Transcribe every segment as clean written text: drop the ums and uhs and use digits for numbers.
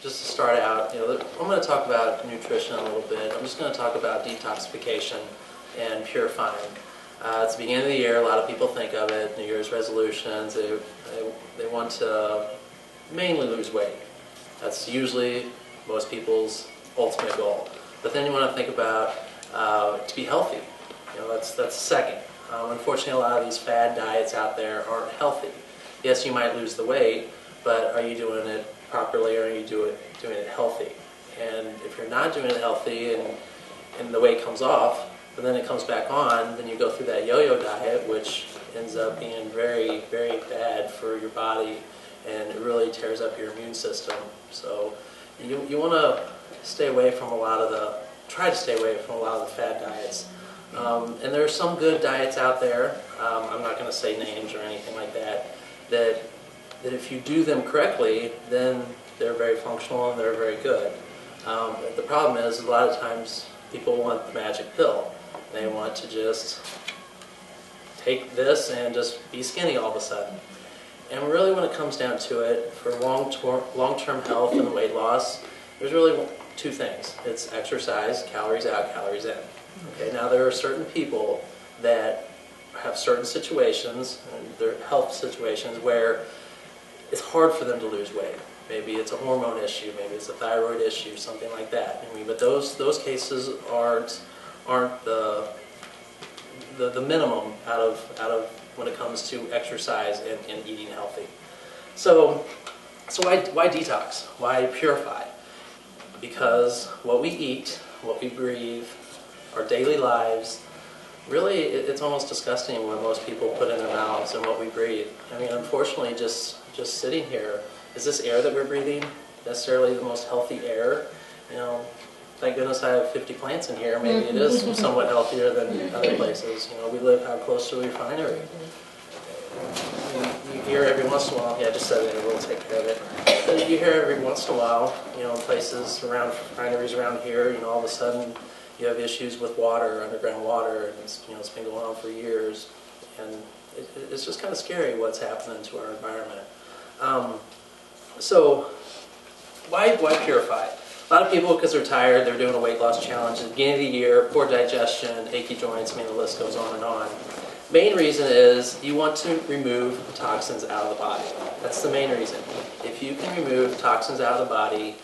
just to start out, I'm going to talk about nutrition a little bit. I'm just going to talk about detoxification and purifying. It's the beginning of the year. A lot of people think of it, New Year's resolutions. They want to mainly lose weight. That's usually most people's ultimate goal. But then you want to think about to be healthy. That's second. Unfortunately, a lot of these fad diets out there aren't healthy. Yes, you might lose the weight, but are you doing it properly, or are you doing it healthy? And if you're not doing it healthy and the weight comes off, but then it comes back on, then you go through that yo-yo diet, which ends up being very, very bad for your body, and it really tears up your immune system. So you want to stay away from try to stay away from a lot of the fad diets. And there are some good diets out there, I'm not going to say names or anything like that, that if you do them correctly, then they're very functional and they're very good. The problem is, a lot of times people want the magic pill. They want to just take this and just be skinny all of a sudden. And really, when it comes down to it, for long-term health and weight loss, there's really two things. It's exercise, calories out, calories in. Okay, now there are certain people that have certain situations, and their health situations, where it's hard for them to lose weight. Maybe it's a hormone issue, maybe it's a thyroid issue, something like that. But those cases aren't the minimum out of when it comes to exercise and eating healthy. So why detox? Why purify? Because what we eat, what we breathe, our daily lives, really it's almost disgusting what most people put in their mouths and what we breathe. Unfortunately, just sitting here, is this air that we're breathing necessarily the most healthy air? Thank goodness I have 50 plants in here. Maybe it is somewhat healthier than other places. We live out close to a refinery. You hear every once in a while, yeah, I just said it, we'll take care of it. But you hear every once in a while, places around, refineries around here, all of a sudden you have issues with water, underground water, and it's been going on for years. And it's just kind of scary what's happening to our environment. So why purify? A lot of people, because they're tired, they're doing a weight loss challenge at the beginning of the year, poor digestion, achy joints, the list goes on and on. Main reason is you want to remove toxins out of the body. That's the main reason. If you can remove toxins out of the body,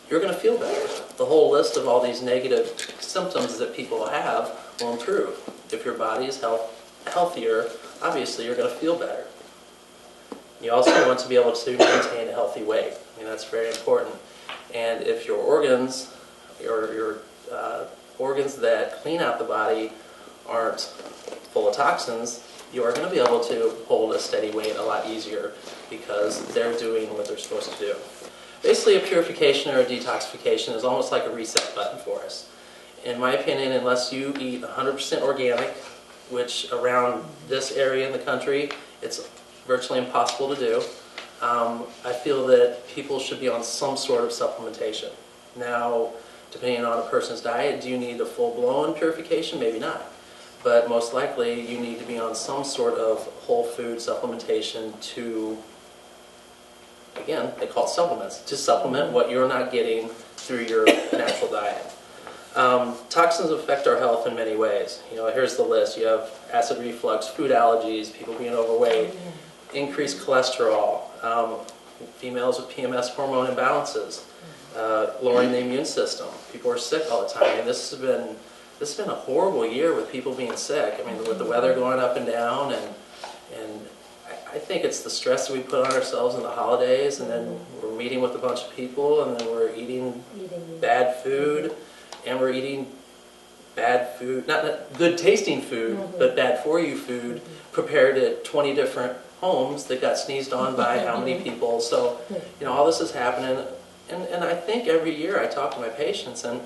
you're going to feel better. The whole list of all these negative symptoms that people have will improve. If your body is healthier, obviously you're going to feel better. You also want to be able to maintain a healthy weight. That's very important. And if your organs, your organs that clean out the body aren't full of toxins, you are going to be able to hold a steady weight a lot easier because they're doing what they're supposed to do. Basically, a purification or a detoxification is almost like a reset button for us. In my opinion, unless you eat 100% organic, which around this area in the country, it's virtually impossible to do, I feel that people should be on some sort of supplementation. Now, depending on a person's diet, do you need a full-blown purification? Maybe not. But most likely, you need to be on some sort of whole food supplementation to, again, they call it supplements, to supplement what you're not getting through your natural diet. Toxins affect our health in many ways. Here's the list. You have acid reflux, food allergies, people being overweight, increased cholesterol, females with PMS hormone imbalances, lowering the immune system. People are sick all the time. This has been a horrible year with people being sick. With the weather going up and down, and I think it's the stress that we put on ourselves in the holidays, and then we're meeting with a bunch of people, and then we're eating bad food, and we're eating bad food, not good tasting food, but bad for you food, prepared at 20 different homes that got sneezed on by how many people. So, all this is happening, and I think every year I talk to my patients, and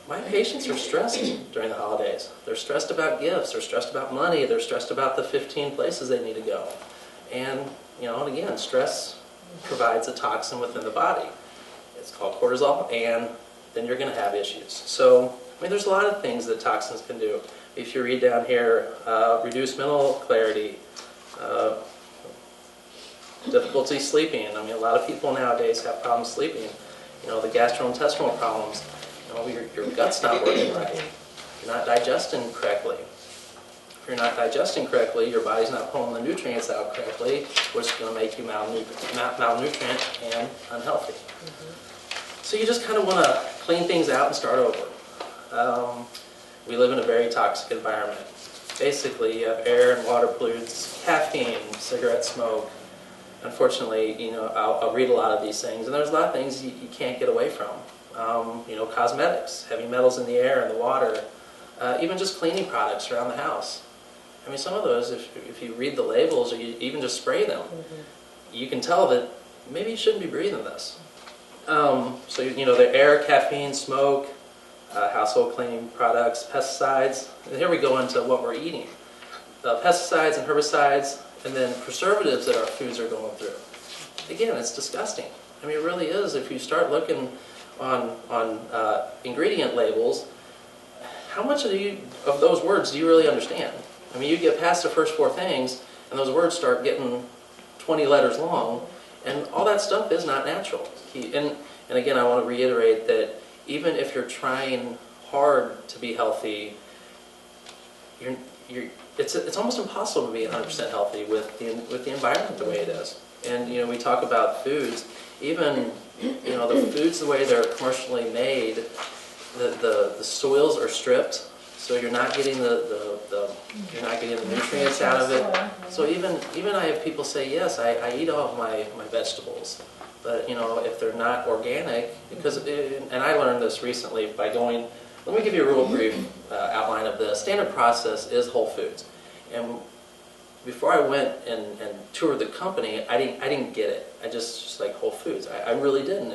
my patients are stressed during the holidays. They're stressed about gifts, they're stressed about money, they're stressed about the 15 places they need to go. And, and again, stress provides a toxin within the body. It's called cortisol, and then you're going to have issues. So, there's a lot of things that toxins can do. If you read down here, reduce mental clarity, difficulty sleeping. A lot of people nowadays have problems sleeping. The gastrointestinal problems. Your gut's not working right. You're not digesting correctly. If you're not digesting correctly, your body's not pulling the nutrients out correctly, which is going to make you malnutrient and unhealthy. So you just kind of want to clean things out and start over. We live in a very toxic environment. Basically, you have air and water pollutants, caffeine, cigarette smoke. Unfortunately, I'll read a lot of these things, and there's a lot of things you can't get away from. Cosmetics, heavy metals in the air and the water, even just cleaning products around the house. I mean, some of those, if you read the labels or you even just spray them, you can tell that maybe you shouldn't be breathing this. So, the air, caffeine, smoke, household cleaning products, pesticides, and here we go into what we're eating. Pesticides and herbicides, and then preservatives that our foods are going through. Again, it's disgusting. I mean, it really is. If you start looking on ingredient labels, how much of those words do you really understand? I mean, you get past the first 4 things, and those words start getting 20 letters long, and all that stuff is not natural. And again, I want to reiterate that even if you're trying hard to be healthy, it's almost impossible to be 100% healthy with the environment the way it is. And we talk about foods, even the foods the way they're commercially made, the soils are stripped, so you're not getting the nutrients out of it. So even I have people say, yes, I eat all of my vegetables, but if they're not organic, and I learned this recently by going. Let me give you a real brief outline of this. Standard process is whole foods, and before I went and toured the company, I didn't get it. I just like Whole Foods. I really didn't.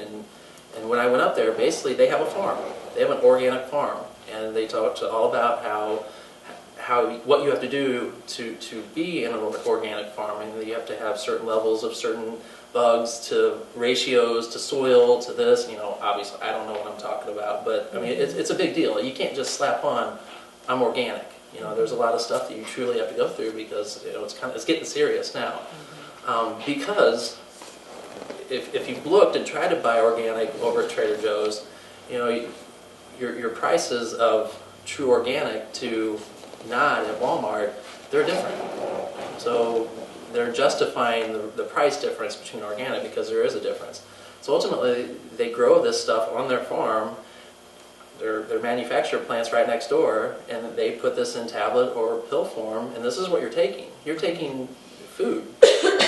And when I went up there, basically they have a farm. They have an organic farm, and they talked all about what you have to do to be in an organic farm. And you have to have certain levels of certain bugs to ratios to soil to this. Obviously I don't know what I'm talking about, but I mean it's a big deal. You can't just slap on, I'm organic. There's a lot of stuff that you truly have to go through because it's getting serious now. Because if you've looked and tried to buy organic over at Trader Joe's, your prices of true organic to not at Walmart, they're different. So they're justifying the price difference between organic because there is a difference. So ultimately, they grow this stuff on their farm. Their manufacturer plant's right next door, and they put this in tablet or pill form, and this is what you're taking. You're taking food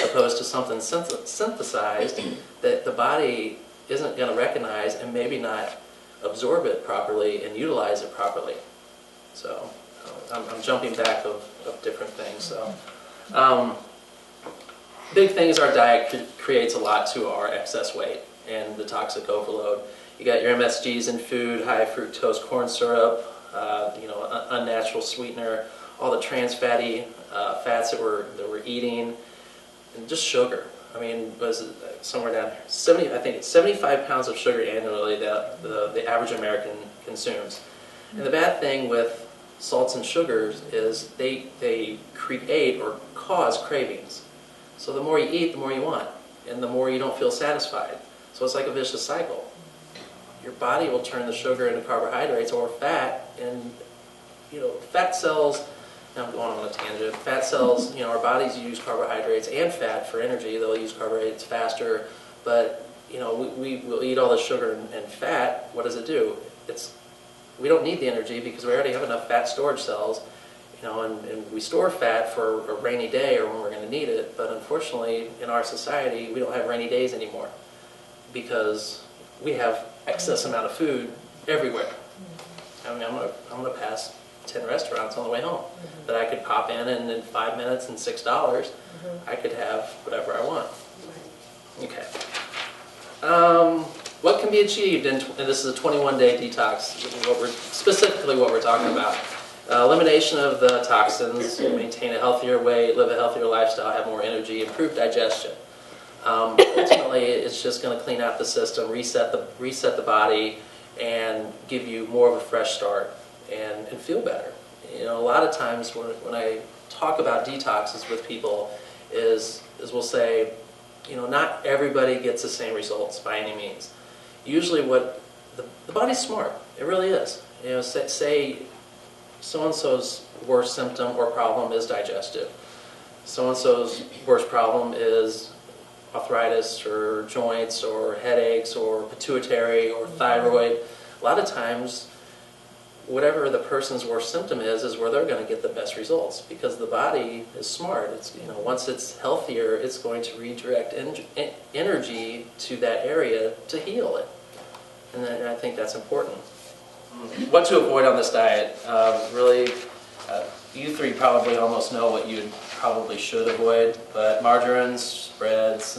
opposed to something synthesized that the body isn't going to recognize and maybe not absorb it properly and utilize it properly. So I'm jumping back of different things. So big thing is our diet creates a lot to our excess weight and the toxic overload. You got your MSGs in food, high fructose corn syrup, unnatural sweetener, all the trans fatty fats that we're eating, and just sugar. I mean, was it somewhere down here? I think it's 75 pounds of sugar annually that the average American consumes. And the bad thing with salts and sugars is they create or cause cravings. So the more you eat, the more you want, and the more you don't feel satisfied. So it's like a vicious cycle. Your body will turn the sugar into carbohydrates or fat, and fat cells. Now I'm going on a tangent. Fat cells, our bodies use carbohydrates and fat for energy. They'll use carbohydrates faster, but we will eat all the sugar and fat. What does it do? We don't need the energy because we already have enough fat storage cells, and we store fat for a rainy day or when we're going to need it. But unfortunately, in our society, we don't have rainy days anymore because we have excess amount of food everywhere. I mean, I'm gonna pass 10 restaurants on the way home that I could pop in 5 minutes and $6, I could have whatever I want. Okay. What can be achieved and this is a 21-day detox, specifically what we're talking about. Elimination of the toxins, maintain a healthier weight, live a healthier lifestyle, have more energy, improve digestion. Ultimately, it's just going to clean out the system, reset the body, and give you more of a fresh start and feel better. A lot of times when I talk about detoxes with people, is we'll say, not everybody gets the same results by any means. usually what the body's smart. It really is. You know, say so-and-so's worst symptom or problem is digestive. So-and-so's worst problem is arthritis or joints or headaches or pituitary or thyroid. A lot of times, whatever the person's worst symptom is where they're going to get the best results, because the body is smart. It's, you know, once it's healthier, it's going to redirect energy to that area to heal it. And I think that's important. What to avoid on this diet? Really, you three probably almost know what you probably should avoid, but margarines, breads,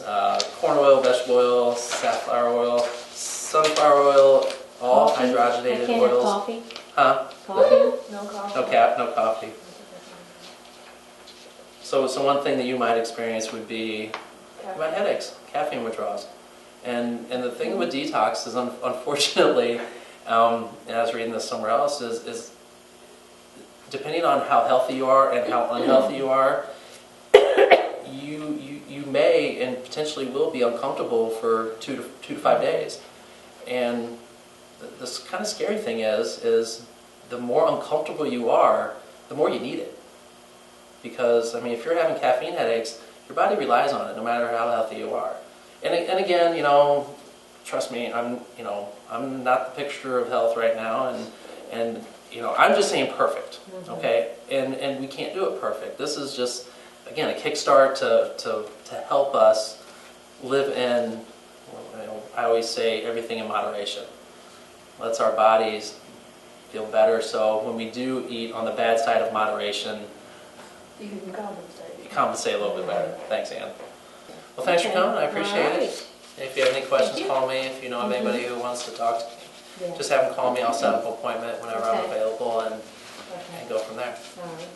corn oil, vegetable oil, safflower oil, sunflower oil, all coffee? hydrogenated I can't oils. Have coffee? Huh? Coffee? No coffee? No coffee. So one thing that you might experience would be headaches, caffeine withdrawals. And the thing with detox is, unfortunately, and I was reading this somewhere else, is depending on how healthy you are and how unhealthy you are, you may and potentially will be uncomfortable for 2 to 5 days. And this kind of scary thing is the more uncomfortable you are, the more you need it. Because, I mean, if you're having caffeine headaches, your body relies on it no matter how healthy you are. And again, you know, trust me, I'm not the picture of health right now, and you know, I'm just saying perfect, okay? And we can't do it perfect. This is just, again, a kickstart to help us live in, you know, I always say everything in moderation. Lets our bodies feel better, so when we do eat on the bad side of moderation, You can compensate. you compensate a little bit better. Thanks, Ann. Well, thanks for coming. I appreciate it. If you have any questions, call me. If you know of anybody who wants to talk, just have them call me. I'll set up an appointment whenever I'm available and go from there. All right.